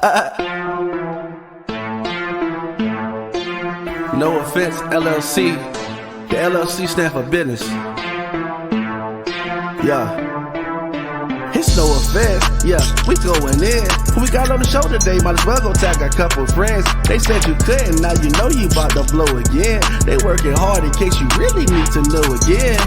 No offense, LLC. The LLC stand for business. Yeah. It's no offense, yeah, we going in. Who we got on the show today? Might as well go tag a couple friends. They said you couldn't, now you know you about to blow again. They working hard in case you really need to know again.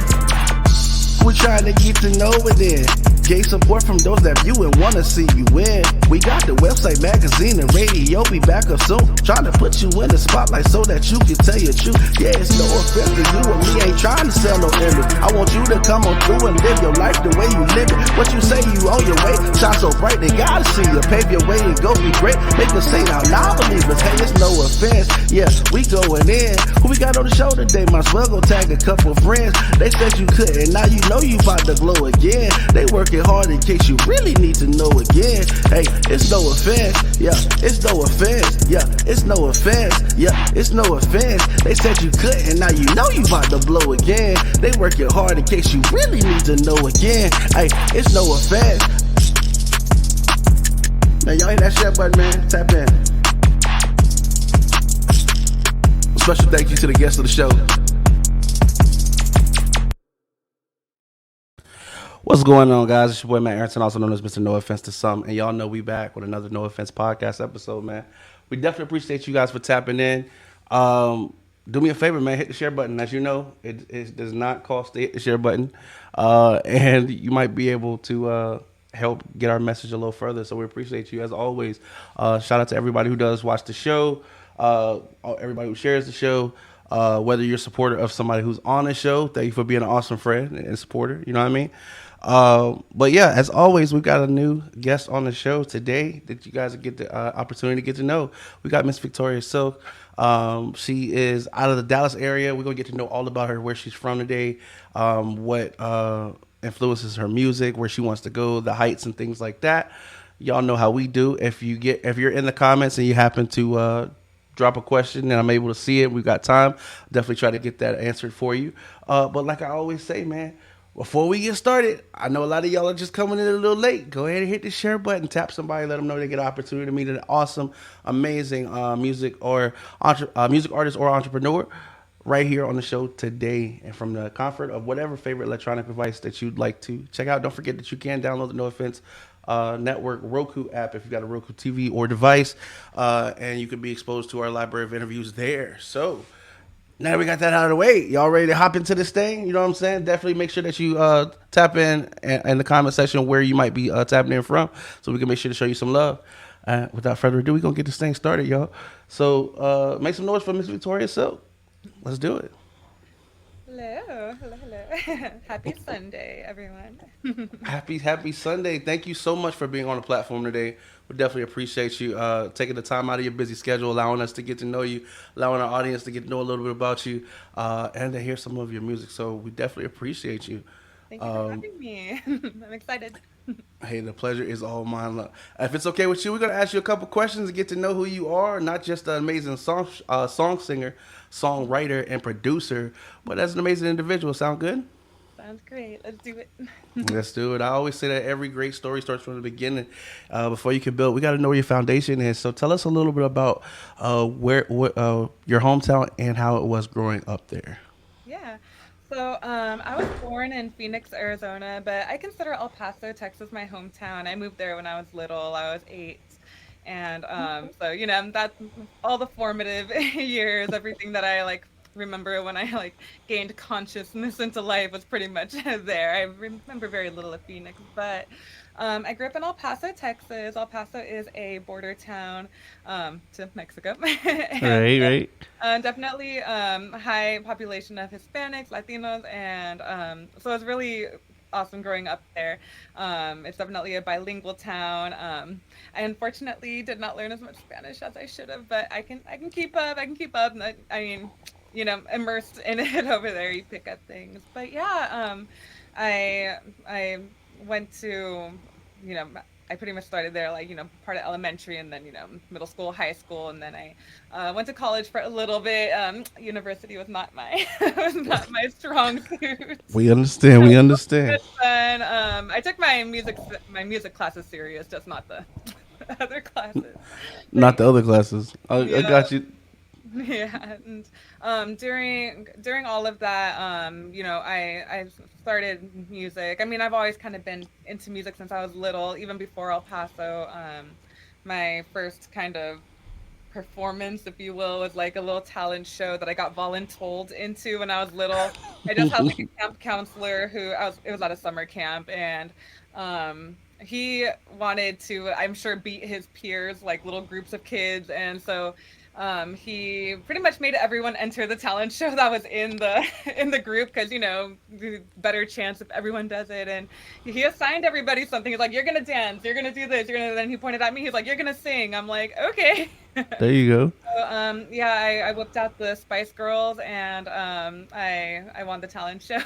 We trying to get to know it then. Gay support from those that view and wanna see you win. We got the website, magazine, and radio. Be back up soon. Trying to put you in the spotlight so that you can tell your truth. Yeah, it's no offense to you and me. Ain't trying to sell no image. I want you to come on through and live your life the way you live it. What you say you on your way? Shine so bright they gotta see you. Pave your way and go be great. Make us say now, non-believers. Hey, it's no offense. Yeah, we going in. Who we got on the show today? Might as well go tag a couple friends. They said you couldn't. Now you know you about to glow again. They working hard in case you really need to know again. Hey, it's no offense. Yeah, it's no offense. Yeah, it's no offense. Yeah, it's no offense. They said you couldn't. Now you know you about to blow again. They working hard in case you really need to know again. Hey, it's no offense. Man, y'all hit that share button, man. Tap in. Special thank you to the guests of the show. What's going on, guys? It's your boy Matt Aronson, also known as Mr. No Offense to Some, and y'all know we back with another No Offense podcast episode, man. We definitely appreciate you guys for tapping in. Do me a favor, man. Hit the share button. As you know, it does not cost to hit the share button, and you might be able to help get our message a little further. So we appreciate you as always. Shout out to everybody who does watch the show, everybody who shares the show. Whether you're a supporter of somebody who's on the show, thank you for being an awesome friend and supporter. You know what I mean? But yeah, as always, we've got a new guest on the show today that you guys get the opportunity to get to know. We got Miss Viktoria Silk. She is out of the Dallas area. We're going to get to know all about her, where she's from today, what influences her music, where she wants to go, the heights and things like that. Y'all know how we do. If you're in the comments and you happen to drop a question and I'm able to see it, we've got time, definitely try to get that answered for you. But like I always say, man, before we get started, I know a lot of y'all are just coming in a little late. Go ahead and hit the share button, tap somebody, let them know they get an opportunity to meet an awesome, amazing music artist or entrepreneur right here on the show today, and from the comfort of whatever favorite electronic device that you'd like to check out. Don't forget that you can download the No Offense Network Roku app if you've got a Roku TV or device, and you can be exposed to our library of interviews there. So now we got that out of the way. Y'all ready to hop into this thing? You know what I'm saying? Definitely make sure that you tap in the comment section where you might be tapping in from, so we can make sure to show you some love. Without further ado, we're going to get this thing started, y'all. So make some noise for Miss Viktoria Silk. Let's do it. Hello. Happy Sunday, everyone. Happy Sunday. Thank you so much for being on the platform today. We definitely appreciate you taking the time out of your busy schedule, allowing us to get to know you, allowing our audience to get to know a little bit about you, and to hear some of your music. So we definitely appreciate you. Thank you for having me. I'm excited. Hey, the pleasure is all mine. If it's okay with you, we're going to ask you a couple questions to get to know who you are, not just an amazing song singer, songwriter, and producer, but as an amazing individual. Sound good? Sounds great. Let's do it. Let's do it. I always say that every great story starts from the beginning. Before you can build, we got to know where your foundation is. So tell us a little bit about where your hometown and how it was growing up there. Yeah. So I was born in Phoenix, Arizona, but I consider El Paso, Texas, my hometown. I moved there when I was little. I was 8. And so, that's all the formative years, everything that I remember when I gained consciousness into life was pretty much there. I remember very little of Phoenix, but I grew up in El Paso, Texas. El Paso is a border town to Mexico. And, Right. definitely high population of Hispanics, Latinos, and so it's really awesome growing up there. It's definitely a bilingual town. I unfortunately did not learn as much Spanish as I should have, but I can keep up. I mean, immersed in it over there, you pick up things. But yeah, I went to, I pretty much started there, part of elementary, and then, middle school, high school, and then I went to college for a little bit. University was not my was not my strong suit. We understand. But then I took my music classes serious, just not the other classes. Not But the other classes. I yeah, got you. yeah, and during all of that, I started music. I mean, I've always kind of been into music since I was little, even before El Paso. My first kind of performance, if you will, was like a little talent show that I got voluntold into when I was little. I just had like a camp counselor it was at a summer camp, and he wanted to, I'm sure, beat his peers, like little groups of kids, and so he pretty much made everyone enter the talent show that was in the in the group because the better chance if everyone does it. And he assigned everybody something. He's like, "You're gonna dance. You're gonna do this. You're gonna." Then he pointed at me. He's like, "You're gonna sing." I'm like, "Okay." There you go. So, yeah, I whipped out the Spice Girls, and I won the talent show.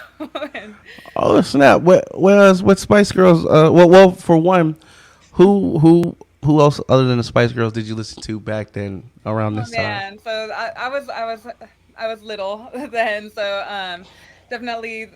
And Oh snap! What Spice Girls? Well, for one, who else other than the Spice Girls did you listen to back then around oh this time? man, so I was little then, so definitely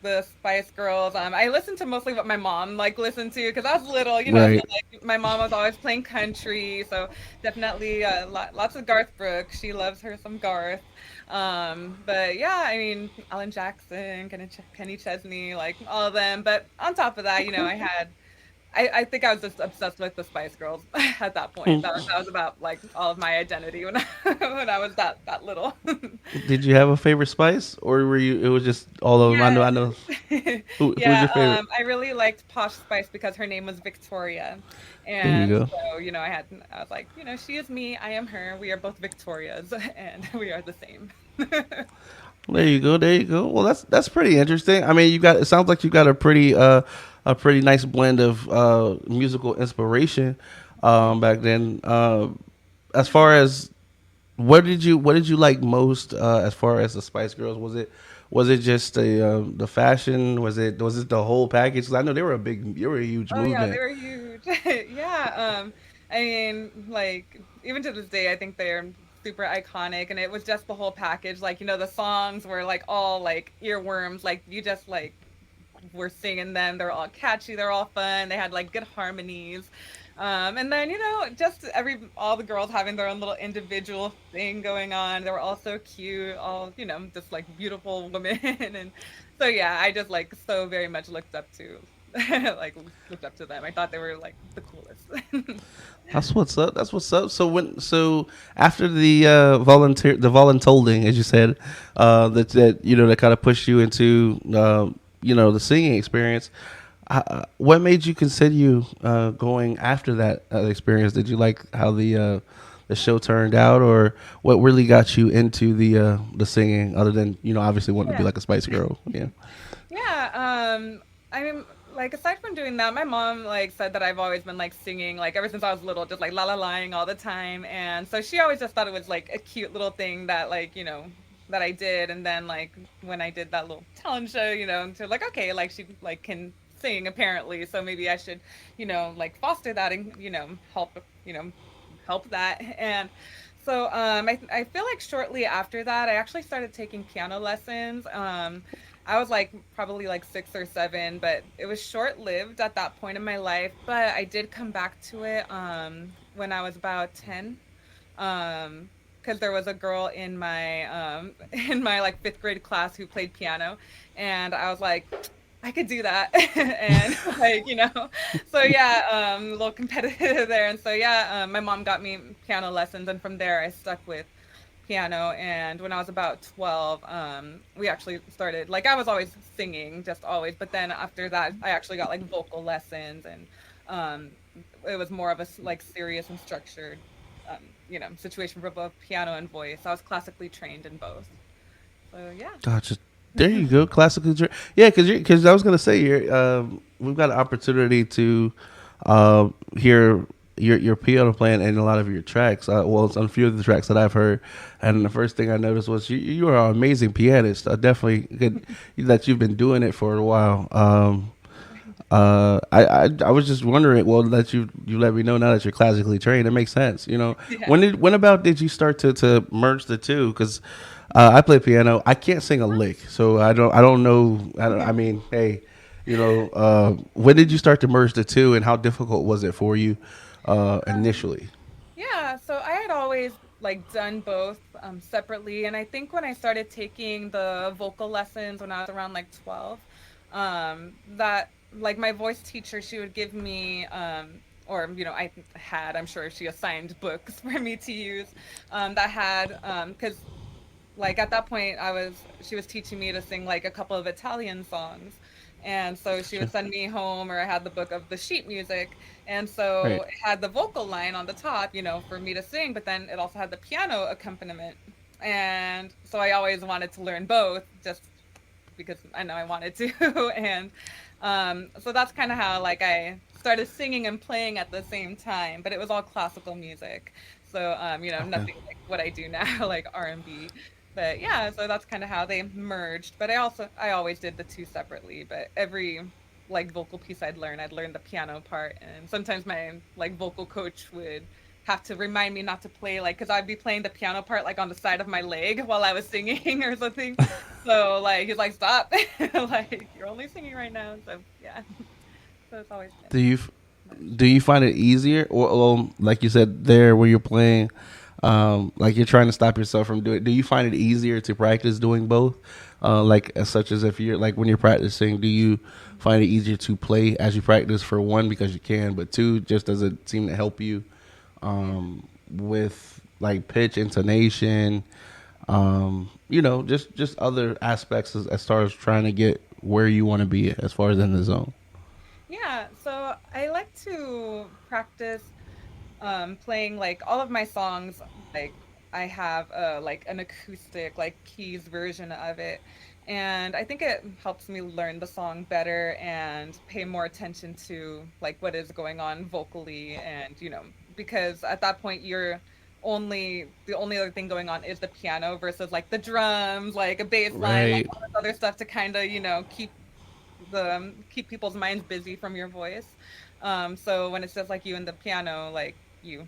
the Spice Girls. I listened to mostly what my mom like listened to because I was little, so Right. like my mom was always playing country, so definitely lots of Garth Brooks. She loves her some Garth. But yeah, I mean Alan Jackson, Kenny Chesney, like all of them. But on top of that, I think I was just obsessed with the Spice Girls at that point. That was about like all of my identity when when I was that little. Did you have a favorite Spice, or were you? It was just all of them. I know. I know. Yeah. Who's Yeah, your favorite? I really liked Posh Spice because her name was Victoria. There you And go. so, I was like, she is me, I am her. We are both Victorias and we are the same. There you go. There you go. Well, that's pretty interesting. I mean, you got. It sounds like you got a pretty nice blend of musical inspiration back then. As far as what did you like most as far as the Spice Girls? Was it just the fashion? Was it the whole package? 'Cause I know they were a huge Oh yeah, they movement. were huge. Yeah, I mean, like even to this day, I think they're super iconic, and it was just the whole package. Like the songs were like all like earworms. Like you just like were singing them. They're all catchy. They're all fun. They had like good harmonies. And then just all the girls having their own little individual thing going on. They were all so cute, all just like beautiful women, and so yeah, I just like so very much looked up to, like looked up to them. I thought they were like the coolest. That's what's up. That's what's up. So after the the voluntolding, as you said, that that kind of pushed you into the singing experience. What made you continue going after that experience? Did you like how the show turned out, or what really got you into the singing? Other than obviously wanting to be Yeah. like a Spice Girl. Yeah. Yeah, I mean, like aside from doing that, my mom like said that I've always been like singing, like ever since I was little, just like la la lying all the time, and so she always just thought it was like a cute little thing that like that I did, and then like when I did that little talent show, to like okay, like she like can sing apparently, so maybe I should, like foster that and you know help that, and so I feel like shortly after that, I actually started taking piano lessons. I was like probably like 6 or 7, but it was short lived at that point in my life. But I did come back to it when I was about 10. Because there was a girl in my in my like fifth grade class who played piano, and I was like, I could do that, and like so yeah, a little competitive there, and so yeah, my mom got me piano lessons, and from there I stuck with piano. And when I was about 12, we actually started, like I was always singing, just always, but then after that I actually got like vocal lessons, and um, it was more of a like serious and structured situation for both piano and voice. I was classically trained in both, so yeah. Gotcha. There you go. Classical. Yeah, because I was gonna say we've got an opportunity to hear your piano playing in a lot of your tracks. Well, it's on a few of the tracks that I've heard, and the first thing I noticed was you are an amazing pianist. I definitely could that you've been doing it for a while. I was just wondering. Well, that you let me know now that you're classically trained. It makes sense. Yeah. When about did you start to merge the two? Because I play piano. I can't sing a lick, so I don't know. I mean, hey, when did you start to merge the two, and how difficult was it for you Um, initially? Yeah, so I had always like done both separately, and I think when I started taking the vocal lessons when I was around like 12, that like my voice teacher, she would give me or I'm sure she assigned books for me to use that had because like at that point she was teaching me to sing like a couple of Italian songs. And so she Gotcha. would send me home, or I had the book of the sheet music. And so Right. it had the vocal line on the top, for me to sing, but then it also had the piano accompaniment. And so I always wanted to learn both just because I know I wanted to. And so that's kind of how like I started singing and playing at the same time, but it was all classical music. So Okay. nothing like what I do now, like R&B. But yeah, so that's kind of how they merged. But I always did the two separately. But every like vocal piece I'd learn the piano part, and sometimes my like vocal coach would have to remind me not to play like because I'd be playing the piano part like on the side of my leg while I was singing or something. So like he's like, stop, like you're only singing right now. So yeah, so it's always Do been you meshed. do you find it easier, or like you said there, where you're playing, like you're trying to stop yourself from doing? Do you find it easier to practice doing both, like as such as if you're like when you're practicing? Do you find it easier to play as you practice for one because you can, but two, just does it seem to help you with like pitch, intonation, just other aspects as far as trying to get where you want to be as far as in the zone. Yeah, so I like to practice playing like all of my songs. Like I have like an acoustic like keys version of it, and I think it helps me learn the song better and pay more attention to like what is going on vocally. And because at that point the only other thing going on is the piano versus like the drums, like a bass line, like Right. all this other stuff to kind of keep people's minds busy from your voice. So when it's just like you and the piano, like you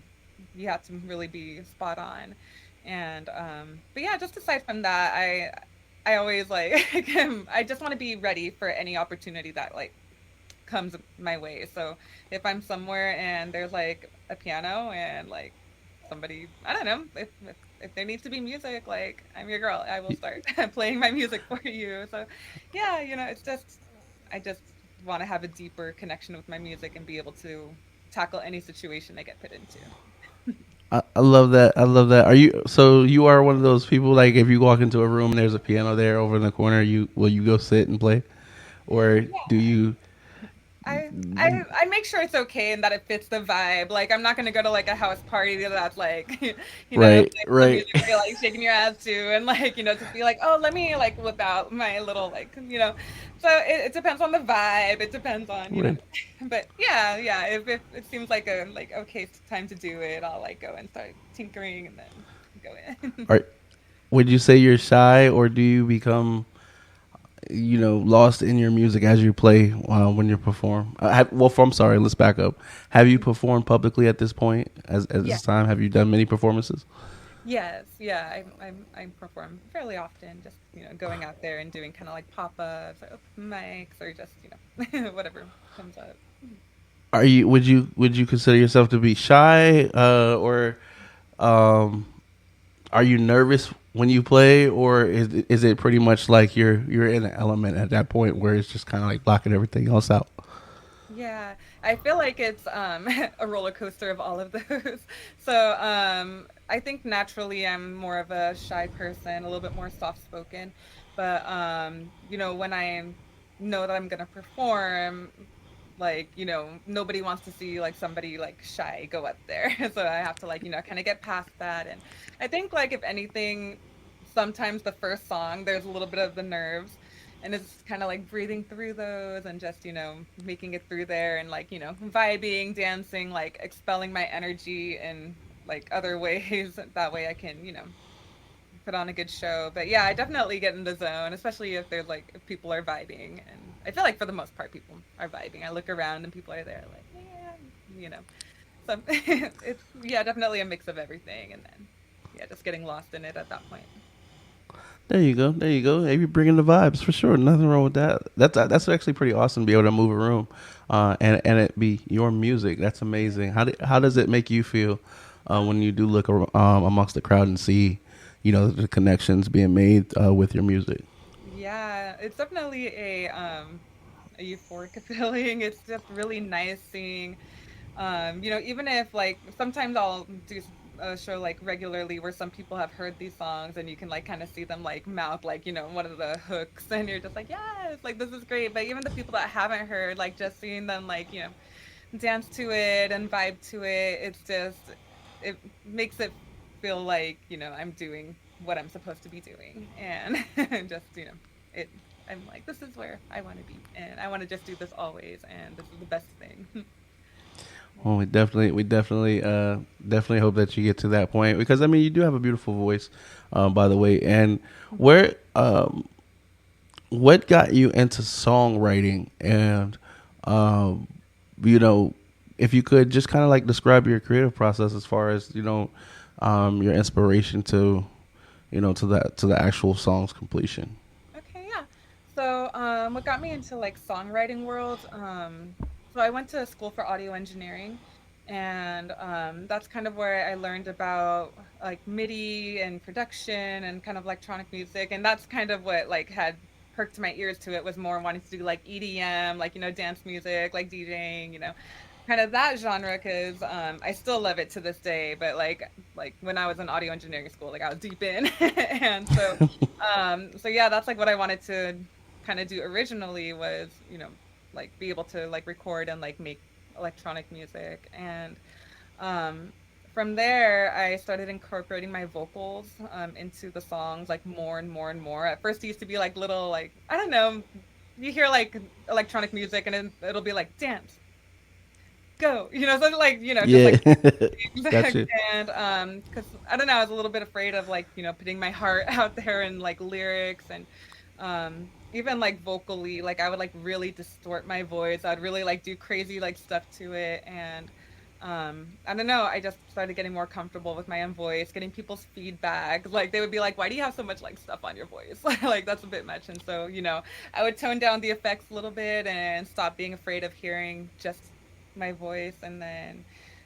have to really be spot on. And but yeah, just aside from that, I always like I just want to be ready for any opportunity that like comes my way. So if I'm somewhere and there's like a piano and like somebody, I don't know, if there needs to be music, like I'm your girl, I will start playing my music for you. So yeah, it's just I just want to have a deeper connection with my music and be able to tackle any situation I get put into. I love that. I love that. Are you so you are one of those people like if you walk into a room and there's a piano there over in the corner, you go sit and play, or do you? I make sure it's okay and that it fits the vibe. Like I'm not gonna go to like a house party that's like, Right, play some right. music where you're like shaking your ass to, and like just be like, oh, let me like whip out my little like. So it depends on the vibe. It depends on Right. but yeah. If it seems like a like okay time to do it, I'll like go and start tinkering and then go in. Or would you say you're shy, or do you become lost in your music as you play when you perform? I'm sorry. Let's back up. Have you performed publicly at this point? As at Yeah. this time, have you done many performances? Yes, yeah, I perform fairly often, just going out there and doing kind of like pop-ups or open mics or just whatever comes up. Are you? Would you consider yourself to be shy, or um, are you nervous when you play, or is it pretty much like you're in an element at that point where it's just kind of like blocking everything else out? Yeah, I feel like it's a roller coaster of all of those. So I think naturally I'm more of a shy person, a little bit more soft-spoken, but when I know that I'm gonna perform, like nobody wants to see like somebody like shy go up there. So I have to like kind of get past that. And I think like if anything, sometimes the first song there's a little bit of the nerves, and it's kind of like breathing through those and just making it through there and like vibing, dancing, like expelling my energy in like other ways. That way I can put on a good show. But yeah, I definitely get in the zone, especially if people are vibing. And I feel like for the most part, people are vibing. I look around and people are there, like, yeah, you know. So it's yeah, definitely a mix of everything, and then yeah, just getting lost in it at that point. There you go. There you go. Hey, you bringing the vibes for sure. Nothing wrong with that. That's actually pretty awesome to be able to move a room, and it be your music. That's amazing. How does it make you feel when you do look amongst the crowd and see, the connections being made with your music? Yeah, it's definitely a euphoric feeling. It's just really nice seeing, even if like sometimes I'll do a show like regularly where some people have heard these songs and you can like kind of see them like mouth like one of the hooks and you're just like yes, like this is great. But even the people that haven't heard, like just seeing them like dance to it and vibe to it, it makes it feel like I'm doing what I'm supposed to be doing and just it I'm like this is where I want to be and I want to just do this always and this is the best thing. Well, definitely hope that you get to that point because I mean, you do have a beautiful voice, by the way. And where, what got you into songwriting? And, um, you know, if you could just kind of like describe your creative process as far as your inspiration to, to the actual song's completion. Okay, yeah. So, what got me into like songwriting world? So I went to school for audio engineering, and that's kind of where I learned about like MIDI and production and kind of electronic music, and that's kind of what like had perked my ears to it was more wanting to do like EDM, like dance music, like DJing, kind of that genre because I still love it to this day. But like when I was in audio engineering school, like I was deep in, and so yeah, that's like what I wanted to kind of do originally was like be able to like record and like make electronic music and um, from there I started incorporating my vocals into the songs like more and more and more. At first it used to be like little like I don't know, you hear like electronic music and it'll be like dance go, something like, just Yeah. like Gotcha. and because I don't know, I was a little bit afraid of like, putting my heart out there and like lyrics and even like vocally, like I would like really distort my voice. I'd really like do crazy like stuff to it and I don't know, I just started getting more comfortable with my own voice, getting people's feedback. Like they would be like, "Why do you have so much like stuff on your voice?" Like that's a bit much. And so, I would tone down the effects a little bit and stop being afraid of hearing just my voice and then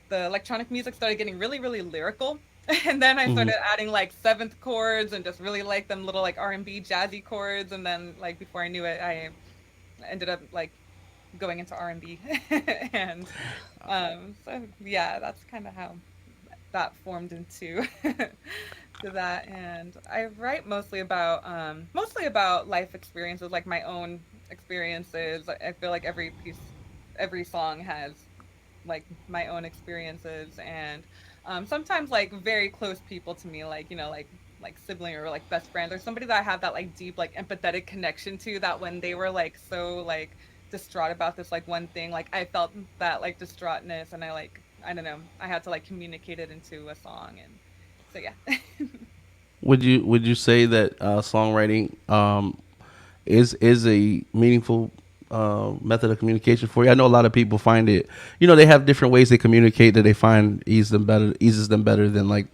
the electronic music started getting really really lyrical and then I Hmm. started adding like seventh chords and just really like them little like R&B jazzy chords and then like before I knew it I ended up like going into R&B and so yeah that's kind of how that formed into to that and I write mostly about life experiences like my own experiences. I feel like every song has like my own experiences and sometimes like very close people to me like like sibling or like best friend or somebody that I have that like deep like empathetic connection to that when they were like so like distraught about this like one thing like I felt that like distraughtness and I don't know I had to like communicate it into a song and so yeah. Would you say that songwriting is a meaningful method of communication for you? I know a lot of people find it. They have different ways they communicate that they find eases them better than like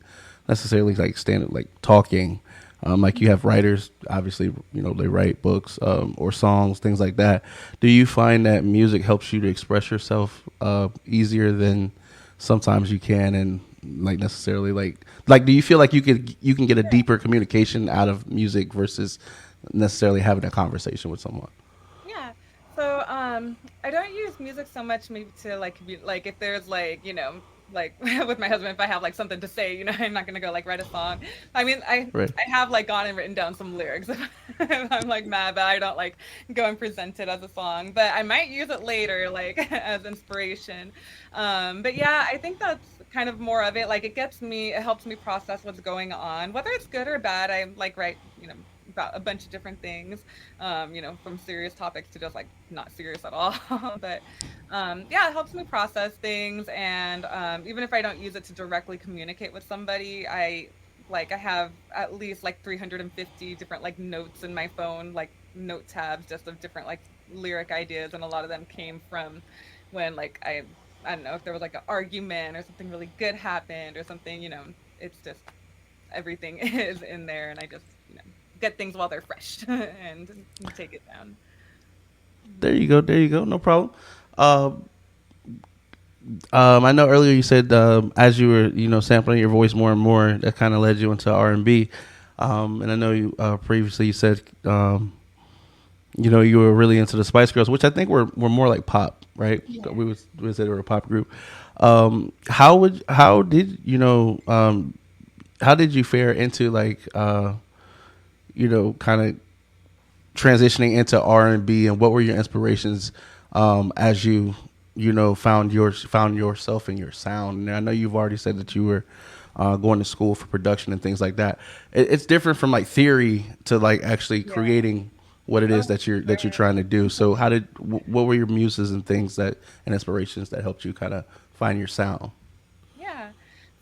necessarily like standard like talking. Like you have writers, obviously, they write books or songs, things like that. Do you find that music helps you to express yourself easier than sometimes you can, and like necessarily like do you feel like you can get a deeper communication out of music versus necessarily having a conversation with someone? Yeah. So I don't use music so much maybe to like like if there's like, like with my husband if I have like something to say, I'm not gonna go like write a song. I mean Right. I have like gone and written down some lyrics if I'm like mad, but I don't like go and present it as a song. But I might use it later like as inspiration. But yeah, I think that's kind of more of it. Like it helps me process what's going on. Whether it's good or bad, I like write, about a bunch of different things from serious topics to just like not serious at all. But yeah, it helps me process things. And even if I don't use it to directly communicate with somebody, I have at least like 350 different like notes in my phone, like note tabs just of different like lyric ideas. And a lot of them came from when like I don't know if there was like an argument or something really good happened or something, it's just everything is in there and I just get things while they're fresh and take it down. There you go. There you go. No problem. Um, I know earlier you said as you were, sampling your voice more and more, that kind of led you into R&B. And I know you previously you said, you were really into the Spice Girls, which I think were more like pop, right? Yeah. We said they were a pop group. How did how did you fare into like kind of transitioning into R&B, and what were your inspirations as you found yourself and your sound? And I know you've already said that you were going to school for production and things like that. It's different from like theory to like actually Yeah. creating what it Oh, is for that you're sure. trying to do. So what were your muses and things that and inspirations that helped you kind of find your sound? Yeah.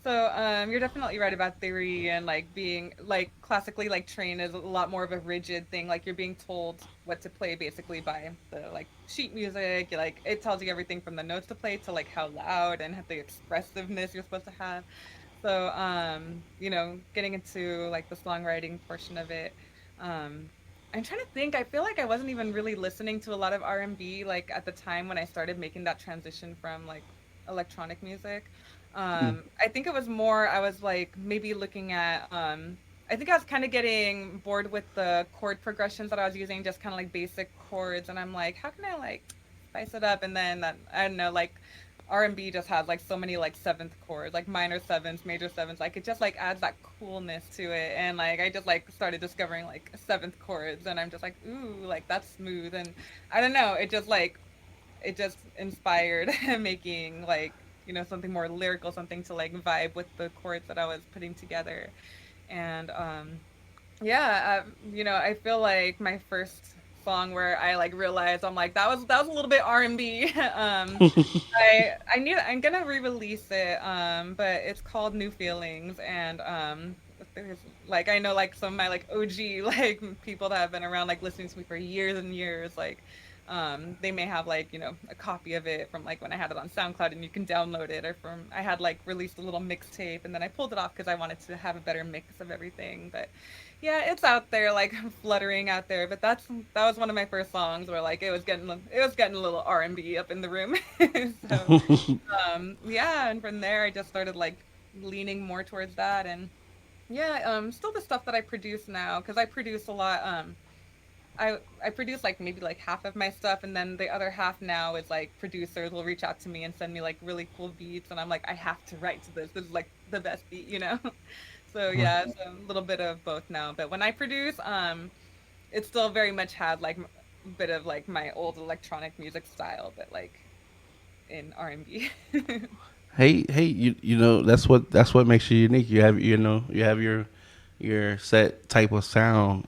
So you're definitely right about theory and like being like classically like trained is a lot more of a rigid thing. Like you're being told what to play basically by the like sheet music. Like it tells you everything from the notes to play to like how loud and the expressiveness you're supposed to have. So getting into like the songwriting portion of it, um, I'm trying to think. I feel like I wasn't even really listening to a lot of R&B like at the time when I started making that transition from like electronic music. I think it was more I was like maybe looking at I think I was kind of getting bored with the chord progressions that I was using, just kind of like basic chords, and I'm like, how can I like spice it up? And then I don't know, like R&B just has like so many like seventh chords, like minor sevens, major sevens. Like it just like adds that coolness to it, and like I just like started discovering like seventh chords, and I'm just like, ooh, like that's smooth, and I don't know, it just inspired making like something more lyrical, something to like vibe with the chords that I was putting together, and yeah, I feel like my first song where I like realized I'm like that was a little bit R&B. I knew I'm gonna re-release it, but it's called New Feelings, and there's like I know like some of my like OG like people that have been around like listening to me for years and years, like they may have like a copy of it from like when I had it on SoundCloud and you can download it, or from I had like released a little mixtape and then I pulled it off because I wanted to have a better mix of everything, but yeah, it's out there like fluttering out there, but that was one of my first songs where like it was getting a little R&B up in the room. So yeah, and from there I just started like leaning more towards that, and yeah, still the stuff that I produce now, because I produce a lot. I produce like maybe like half of my stuff, and then the other half now is like producers will reach out to me and send me like really cool beats, and I'm like, I have to write to this. This is like the best beat. So yeah, it's a little bit of both now. But when I produce, it still very much had like a bit of like my old electronic music style, but like in R&B. Hey, that's what makes you unique. You have your set type of sound.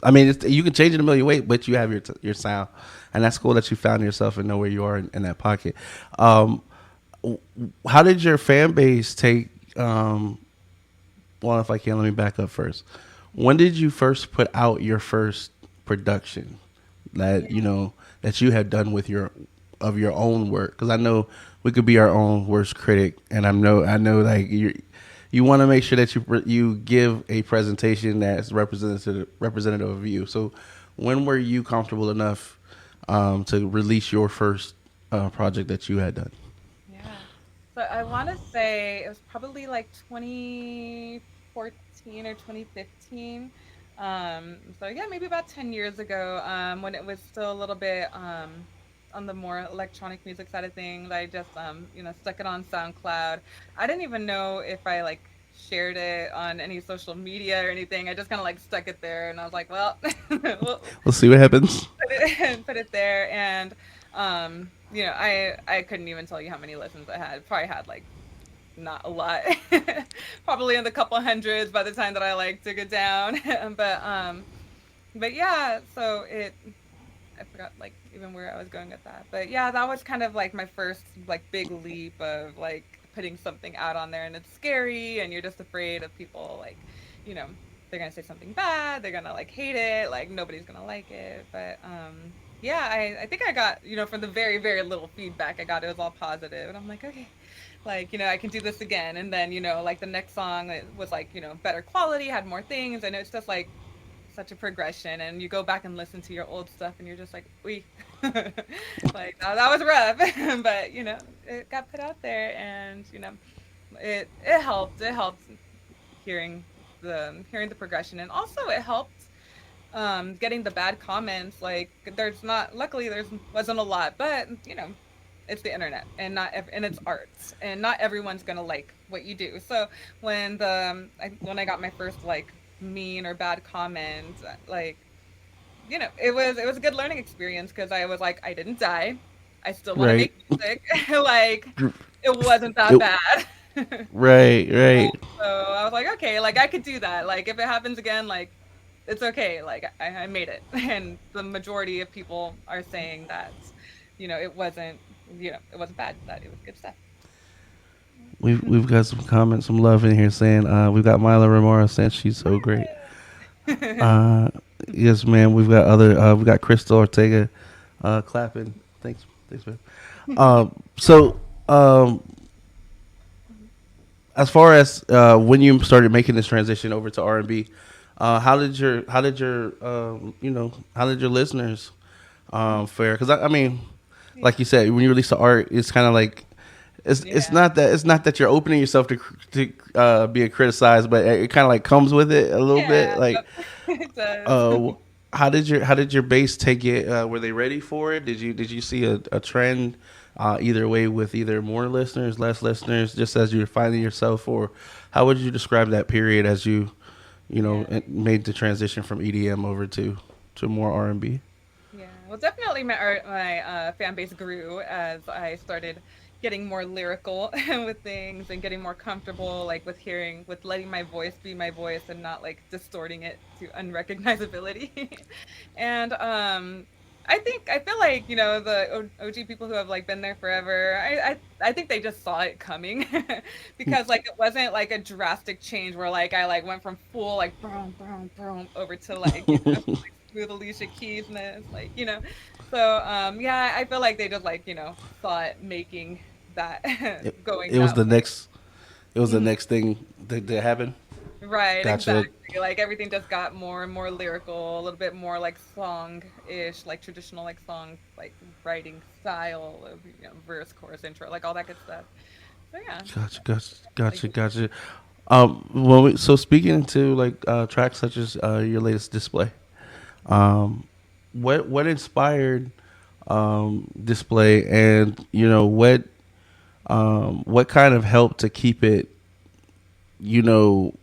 I mean, you can change it a million ways, but you have your sound, and that's cool that you found yourself and know where you are in that pocket. Um, how did your fan base take? Well, if I can, let me back up first. When did you first put out your first production that Yeah. that you had done with your own work? Because I know we could be our own worst critic, and I know like you want to make sure that you give a presentation that's representative of you. So when were you comfortable enough to release your first project that you had done? Yeah. So I want to say it was probably like 2014 or 2015. So yeah, maybe about 10 years ago, when it was still a little bit on the more electronic music side of things. I just stuck it on SoundCloud. I didn't even know if I like shared it on any social media or anything. I just kind of like stuck it there, and I was like, well, we'll We'll see what happens. put it there, and I couldn't even tell you how many listens I had. Probably had like not a lot, probably in the couple hundreds by the time that I like took it down. But yeah, so I forgot like even where I was going with that, but yeah, that was kind of like my first like big leap of like putting something out on there, and it's scary, and you're just afraid of people like you know they're gonna say something bad, they're gonna like hate it, like nobody's gonna like it, but yeah, I think I got from the very very little feedback I got, it was all positive, and I'm like, okay, like I can do this again, and then like the next song, it was like better quality, had more things, and it's just like such a progression, and you go back and listen to your old stuff, and you're just like, we, like that was rough, but it got put out there, and it helped. It helped hearing the progression, and also it helped getting the bad comments. Like there's not, luckily there's wasn't a lot, but it's the internet, and and it's arts, and not everyone's gonna like what you do. So when I got my first like mean or bad comment, like it was a good learning experience, because I was like, I didn't die, I still want to Right. make music. Like it wasn't that It, bad. right. Right. So I was like, okay, like I could do that. Like if it happens again, like it's okay. Like I made it, and the majority of people are saying that, it wasn't, it wasn't bad. That it was good stuff. We've got some comments, some love in here saying we've got Mila Ramora saying she's so great. Uh, yes, man. We've got we got Crystal Ortega clapping. Thanks, man. So as far as when you started making this transition over to R&B, how did your listeners fare? Because I mean, Yeah. like you said, when you release the art, it's kind of like it's Yeah. not that you're opening yourself to being criticized, but it kind of like comes with it a little bit. Yeah. Like, It does. uh, how did your base take it? Were they ready for it? Did you see a trend either way with either more listeners, less listeners, just as you're finding yourself, or how would you describe that period as Yeah. made the transition from EDM over to more R&B? Yeah, well, definitely my fan base grew as I started getting more lyrical with things, and getting more comfortable, like with letting my voice be my voice, and not like distorting it to unrecognizability. And I feel like the OG people who have like been there forever. I think they just saw it coming, because like it wasn't like a drastic change where like I like went from full like boom boom boom over to like smooth Alicia Keysness, like So yeah, I feel like they just like saw it making that it, going it was that the way. next it was the Mhm. next thing that happened. Right, Gotcha. exactly. Like everything just got more and more lyrical, a little bit more like song-ish, like traditional like song like writing style of verse, chorus, intro, like all that good stuff. So yeah, Gotcha, gotcha, definitely gotcha, grew. gotcha. So speaking into like tracks such as your latest display, um, what inspired display, and what kind of helped to keep it, you know,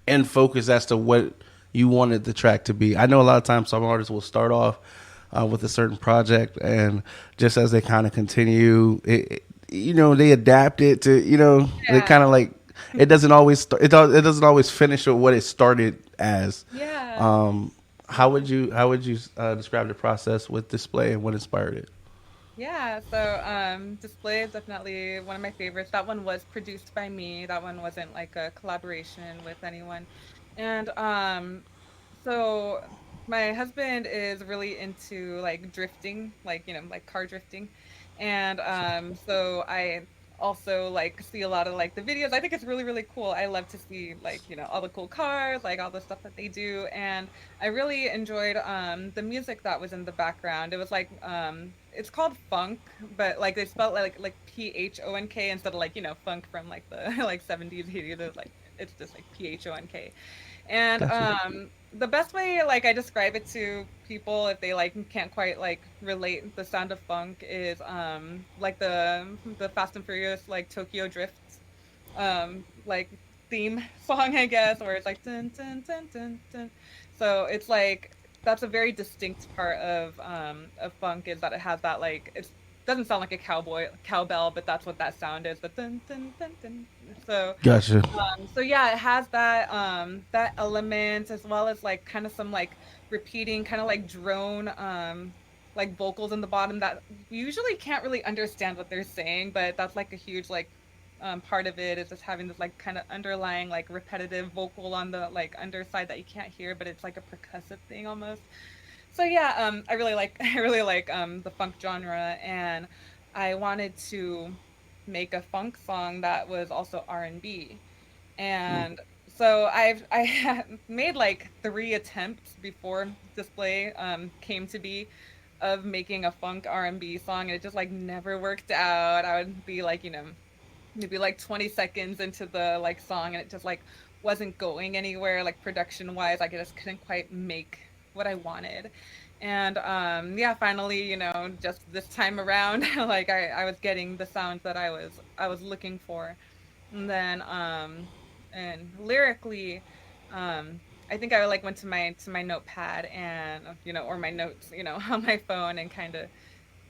in focus as to what you wanted the track to be. I know a lot of times some artists will start off with a certain project, and just as they kind of continue, they adapt it to, they Yeah, kind of like it doesn't always it doesn't always finish with what it started as. yeah. Um, how would you describe the process with display and what inspired it? Yeah, so Display is definitely one of my favorites. That one was produced by me. That one wasn't like a collaboration with anyone. And so my husband is really into like drifting, like like car drifting. And so I also like see a lot of like the videos. I think it's really really cool. I love to see like, all the cool cars, like all the stuff that they do. And I really enjoyed the music that was in the background. It was like it's called funk, but like they spelled like PHONK instead of like, funk from like the like 70s, 80s. It was like it's just like PHONK. And Gotcha. the best way like I describe it to people if they like can't quite like relate the sound of funk is like the Fast and Furious like Tokyo Drift like theme song, I guess, where it's like dun dun dun dun dun. So it's like that's a very distinct part of funk, is that it has that like it doesn't sound like a cowbell, but that's what that sound is. But dun dun dun dun. So Gotcha. so yeah, it has that element, as well as like kind of some like repeating kind of like drone like vocals in the bottom that you usually can't really understand what they're saying, but that's like a huge like part of it, is just having this like kind of underlying like repetitive vocal on the like underside that you can't hear, but it's like a percussive thing almost. So yeah, I really like I really like the funk genre, and I wanted to make a funk song that was also R&B. And So I have made like 3 attempts before Display came to be of making a funk R&B song, and it just like never worked out. I would be like, maybe like 20 seconds into the like song, and it just like wasn't going anywhere like production wise. I just couldn't quite make what I wanted. And yeah, finally, just this time around, like I was getting the sounds that I was looking for. And then and lyrically, I think I like went to my notepad and or my notes, on my phone, and kind of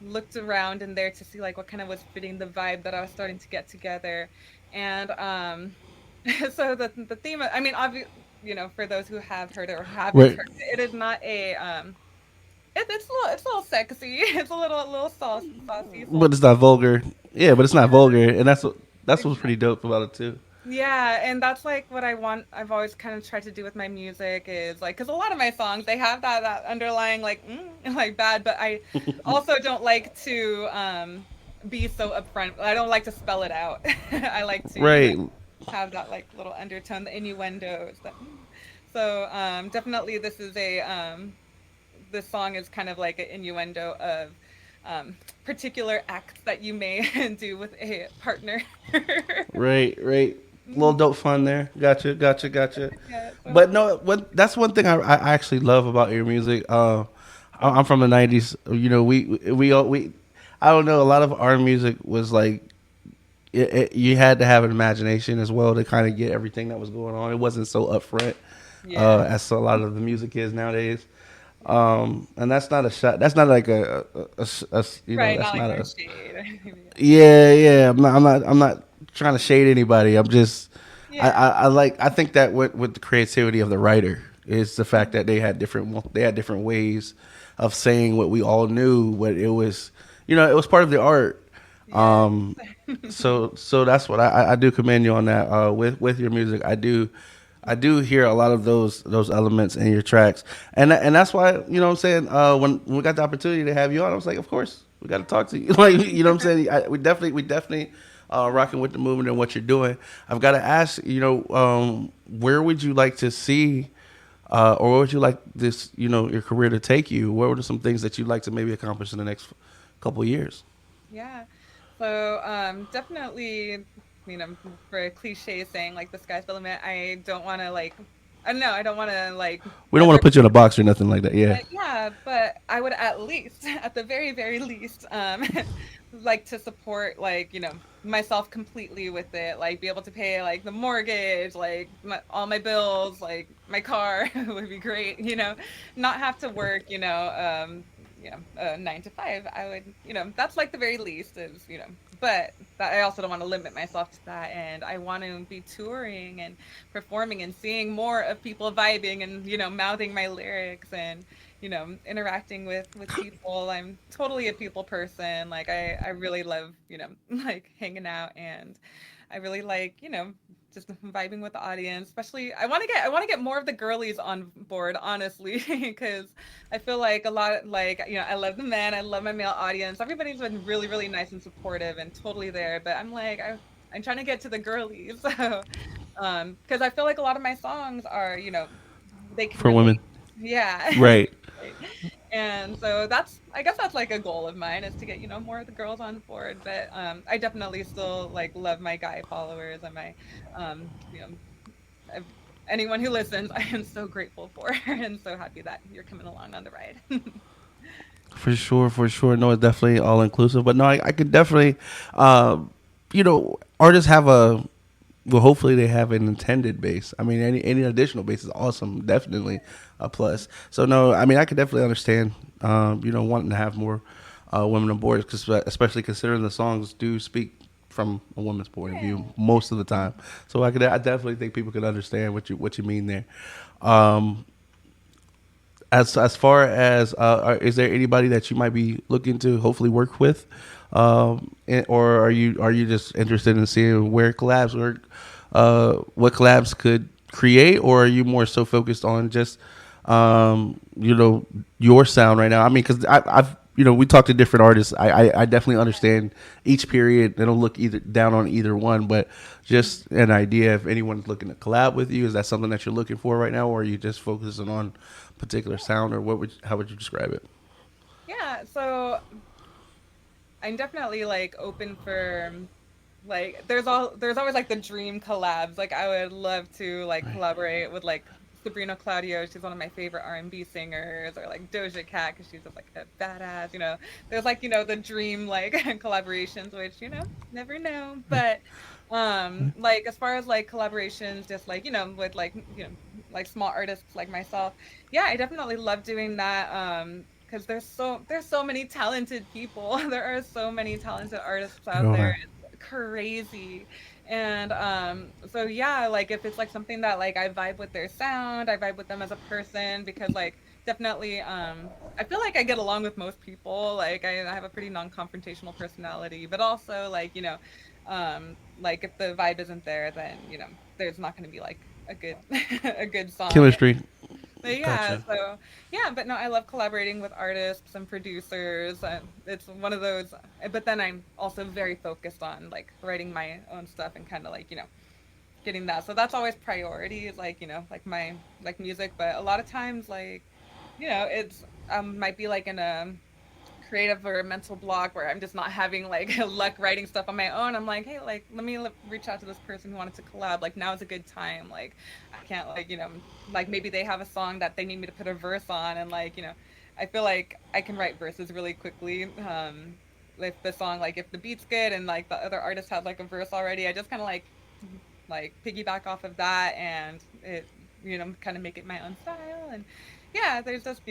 looked around in there to see like what kind of was fitting the vibe that I was starting to get together. And so the theme, I mean, for those who have heard it or haven't Right. heard it, it is not a it's a little sexy. It's a little saucy, But it's not vulgar. Yeah, but it's not vulgar, and that's what's pretty dope about it too. Yeah, and that's like what I want. I've always kind of tried to do with my music is like, because a lot of my songs they have that underlying like like bad, but I also don't like to be so upfront. I don't like to spell it out. I like to Right. have that like little undertone, the innuendos. So definitely this song is kind of like an innuendo of particular acts that you may do with a partner. Right. Right. Little dope fun there. Gotcha. Gotcha. Gotcha. Yeah, so But no, that's one thing I actually love about your music. I'm from the '90s. We I don't know. A lot of our music was like you had to have an imagination as well to kind of get everything that was going on. It wasn't so upfront yeah. as a lot of the music is nowadays. And that's not a shot. That's not like Right, that's not like not no a. shade or anything. Yeah, yeah. I'm not trying to shade anybody. I'm just. Yeah. I think that with the creativity of the writer is the fact that they had different ways of saying what we all knew. What it was, it was part of the art. Yes. Um, so that's what I do commend you on that. With your music, I do hear a lot of those elements in your tracks, and that's why what I'm saying. When we got the opportunity to have you on, I was like, of course we got to talk to you. Like what I'm saying. We definitely rocking with the movement and what you're doing. I've got to ask, where would you like to see, or where would you like this, your career to take you? What are some things that you'd like to maybe accomplish in the next couple of years? Yeah. So definitely, for a cliche saying like the sky's the limit, I don't want to like, I don't know, I don't want to like We don't want ever. to put you in a box or nothing like that. Yeah. Yeah, but I would at least, at the very, very least, like to support like myself completely with it, like be able to pay like the mortgage, like all my bills, like my car would be great. Not have to work. 9 to 5. I would, that's like the very least is but that I also don't want to limit myself to that, and I want to be touring and performing and seeing more of people vibing and mouthing my lyrics and interacting with people. I'm totally a people person. Like I really love like hanging out, and I really like just vibing with the audience. Especially I want to get more of the girlies on board, honestly, because I feel like a lot, like I love the men, I love my male audience. Everybody's been really really nice and supportive and totally there, but I'm like I'm trying to get to the girlies. So because I feel like a lot of my songs are they can For relate. women. Yeah. Right. Right. And so I guess that's like a goal of mine is to get more of the girls on board. But I definitely still like love my guy followers and my um you know I've, anyone who listens. I am so grateful for and so happy that you're coming along on the ride. For sure, for sure. No, it's definitely all inclusive. But no, I could definitely, artists have well, hopefully they have an intended base. I mean, any additional base is awesome, definitely a plus. So no, I mean, I could definitely understand, wanting to have more women on board, cause, especially considering the songs do speak from a woman's point of view Yeah. most of the time. So I definitely think people can understand what you mean there. Um, as far as is there anybody that you might be looking to hopefully work with, or are you just interested in seeing where collabs or what collabs could create, or are you more so focused on just your sound right now? I mean, because we talked to different artists. I definitely understand each period. They don't look either down on either one, but just an idea if anyone's looking to collab with you. Is that something that you're looking for right now, or are you just focusing on particular sound, or how would you describe it? Yeah, so I'm definitely like open for like there's always like the dream collabs. Like I would love to like Right. collaborate with like Sabrina Claudio. She's one of my favorite R&B singers, or like Doja Cat because she's just like a badass. There's like the dream like collaborations, which never know. But like as far as like collaborations, just like with like like small artists like myself, yeah, I definitely love doing that. Because there's so many talented people. There are so many talented artists There out there. are. It's crazy. And so yeah, like if it's like something that like I vibe with their sound, I vibe with them as a person, because like definitely I feel like I get along with most people. Like I have a pretty non-confrontational personality, but also like like if the vibe isn't there, then there's not going to be like a good a good song. Chemistry. But yeah, Gotcha. so yeah, but no, I love collaborating with artists and producers. It's one of those, but then I'm also very focused on like writing my own stuff and kind of like, getting that. So that's always priority, is like, like my like music, but a lot of times like, it's might be like in a creative or a mental block where I'm just not having like luck writing stuff on my own. I'm like, hey, like let me reach out to this person who wanted to collab. Like now is a good time. Like I can't like like maybe they have a song that they need me to put a verse on, and like I feel like I can write verses really quickly. If the song, like if the beat's good and like the other artist has like a verse already, I just kind of like piggyback off of that, and it kind of make it my own style. And yeah, there's just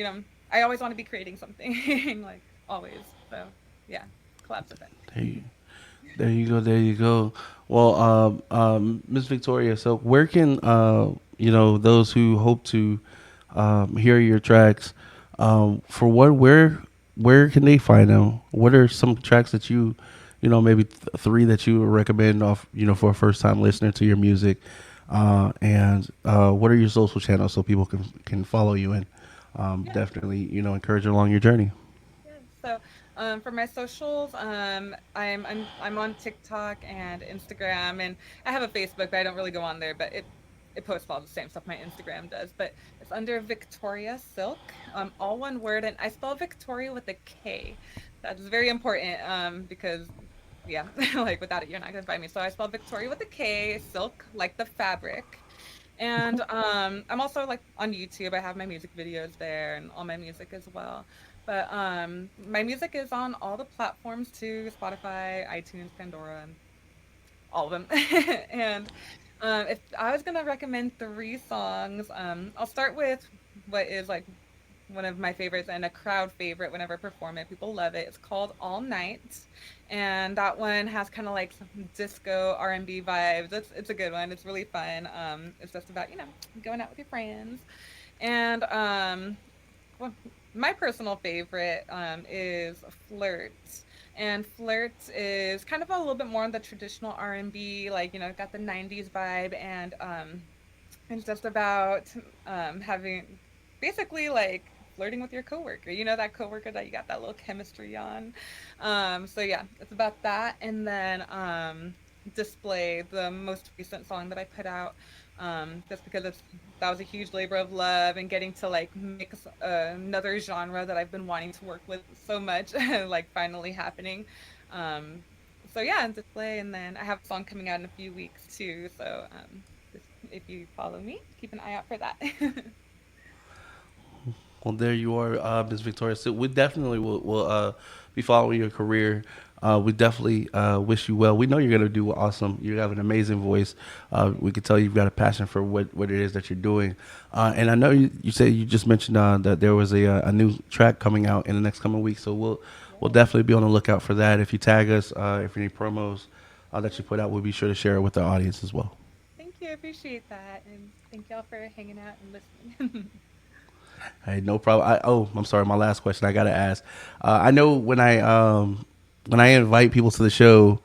I always want to be creating something like always. So yeah, collabs with it. There you, there you go. There you go. Well, Miss Victoria. So, where can those who hope to hear your tracks? For what, where can they find them? What are some tracks that maybe three that you would recommend off, for a first time listener to your music? And what are your social channels so people can follow you and Yeah. definitely encourage you along your journey? Yeah. So, for my socials, I'm on TikTok and Instagram, and I have a Facebook, but I don't really go on there. But it posts all the same stuff my Instagram does. But it's under Viktoria Silk, all one word, and I spell Victoria with a K. That's very important, because yeah, like without it, you're not gonna find me. So I spell Victoria with a K, silk like the fabric. And I'm also like on YouTube. I have my music videos there and all my music as well. But my music is on all the platforms too: Spotify, iTunes, Pandora, and all of them. And if I was gonna recommend three songs, I'll start with what is like one of my favorites and a crowd favorite whenever I perform it. People love it. It's called All Night, and that one has kind of like some disco R&B vibes. It's a good one. It's really fun. It's just about going out with your friends, and well, my personal favorite is Flirt. And Flirt is kind of a little bit more on the traditional R&B, like got the '90s vibe, and it's just about having basically like flirting with your coworker. That coworker that you got that little chemistry on. So yeah, it's about that. And then Display, the most recent song that I put out, just because that was a huge labor of love, and getting to like mix another genre that I've been wanting to work with so much, like finally happening. Um, so yeah, Display, and then I have a song coming out in a few weeks too. So if you follow me, keep an eye out for that. Well, there you are, Ms. Victoria. So we definitely will be following your career. We definitely wish you well. We know you're going to do awesome. You have an amazing voice. We can tell you've got a passion for what it is that you're doing. And I know you said you just mentioned that there was a new track coming out in the next coming weeks. So we'll Yeah. definitely be on the lookout for that. If you tag us, if any promos that you put out, we'll be sure to share it with the audience as well. Thank you. I appreciate that. And thank y'all for hanging out and listening. Hey, no problem. I'm sorry. My last question I gotta ask. I know when I invite people to the show,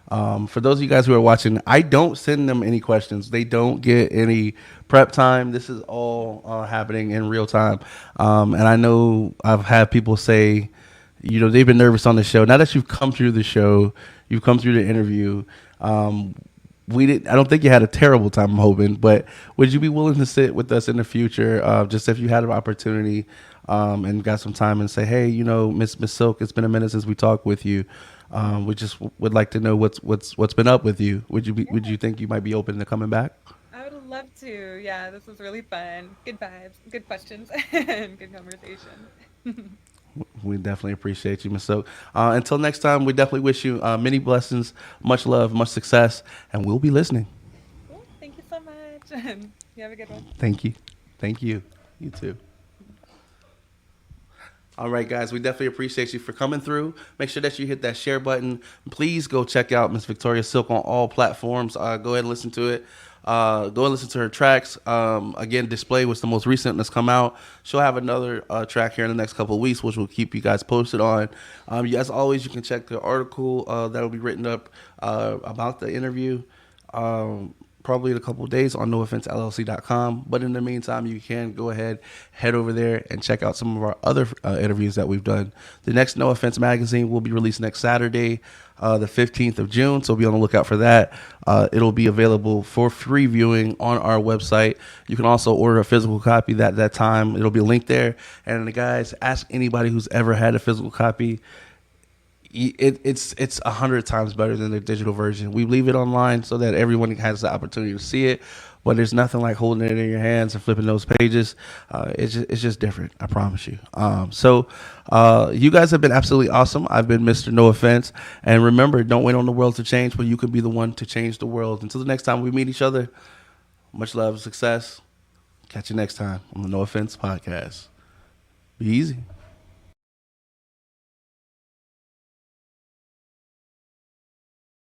for those of you guys who are watching, I don't send them any questions. They don't get any prep time. This is all happening in real time. And I know I've had people say, they've been nervous on the show. Now that you've come through the show, you've come through the interview. We did. I don't think you had a terrible time. I'm hoping, but would you be willing to sit with us in the future, just if you had an opportunity, and got some time and say, hey, Miss Silk, it's been a minute since we talked with you. We just would like to know what's been up with you. Would you think you might be open to coming back? I would love to. Yeah, this was really fun. Good vibes, good questions, and good conversation. We definitely appreciate you, Miss Silk. Until next time, we definitely wish you many blessings, much love, much success, and we'll be listening. Cool. Thank you so much. You have a good one. Thank you. Thank you. You too. All right, guys, we definitely appreciate you for coming through. Make sure that you hit that share button. Please go check out Miss Viktoria Silk on all platforms. Go ahead and listen to it. Go and listen to her tracks. Again, Display was the most recent that's come out. She'll have another track here in the next couple of weeks, which we'll keep you guys posted on. As always, you can check the article that will be written up about the interview. Probably in a couple of days on NoOffenseLLC.com. But in the meantime, you can go ahead, head over there and check out some of our other interviews that we've done. The next No Offense magazine will be released next Saturday, the 15th of June. So be on the lookout for that. It'll be available for free viewing on our website. You can also order a physical copy that time. It'll be linked there. And guys, ask anybody who's ever had a physical copy. It's 100 times better than the digital version. We leave it online so that everyone has the opportunity to see it, but there's nothing like holding it in your hands and flipping those pages. It's just different, I promise you. So you guys have been absolutely awesome. I've been Mr. No Offense, and remember, don't wait on the world to change, but you can be the one to change the world. Until the next time we meet each other, much love and success. Catch you next time on the No Offense podcast. Be easy.